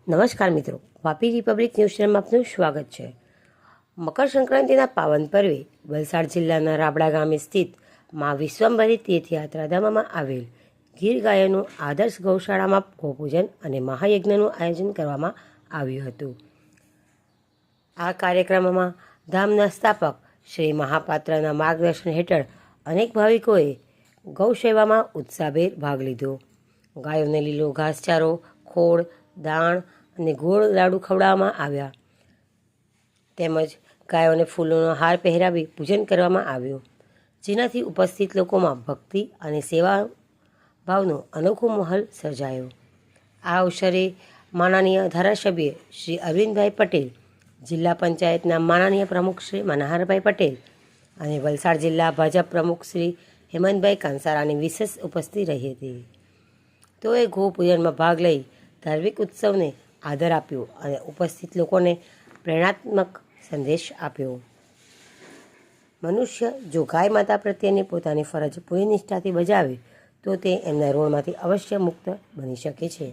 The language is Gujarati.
નમસ્કાર મિત્રો, વાપી રિપબ્લિક ન્યૂઝ ચેનલમાં આપનું સ્વાગત છે। મકર સંક્રાંતિના પાવન પર્વે વલસાડ જિલ્લાના રાબડા ગામે સ્થિત મા વિશ્વંભરી તીર્થયાત્રાધામમાં આવેલ ગીર ગાયોનું આદર્શ ગૌશાળામાં ગૌપૂજન અને મહાયજ્ઞનું આયોજન કરવામાં આવ્યું હતું। આ કાર્યક્રમમાં ધામના સ્થાપક શ્રી મહાપાત્રના માર્ગદર્શન હેઠળ અનેક ભાવિકોએ ગૌસેવામાં ઉત્સાહભેર ભાગ લીધો। ગાયોને લીલો ઘાસચારો, ખોળ, દાણ અને ગોળ લાડુ ખવડાવવામાં આવ્યા તેમજ ગાયોને ફૂલોનો હાર પહેરાવી પૂજન કરવામાં આવ્યું, જેનાથી ઉપસ્થિત લોકોમાં ભક્તિ અને સેવા ભાવનો અનોખો માહોલ સર્જાયો। આ અવસરે માનનીય ધારાસભ્ય શ્રી અરવિંદભાઈ પટેલ, જિલ્લા પંચાયતના માનનીય પ્રમુખ શ્રી મનહરભાઈ પટેલ અને વલસાડ જિલ્લા ભાજપ પ્રમુખ શ્રી હેમંતભાઈ કાંસારાની વિશેષ ઉપસ્થિતિ રહી હતી। તેઓએ ગૌપૂજનમાં ભાગ લઈ ધાર્મિક ઉત્સવને આદર આપ્યો અને ઉપસ્થિત લોકોને પ્રેરણાત્મક સંદેશ આપ્યો। મનુષ્ય જો ગાય માતા પ્રત્યેની પોતાની ફરજ પૂરી નિષ્ઠાથી બજાવે તો તે એમના ઋણમાંથી અવશ્ય મુક્ત બની શકે છે।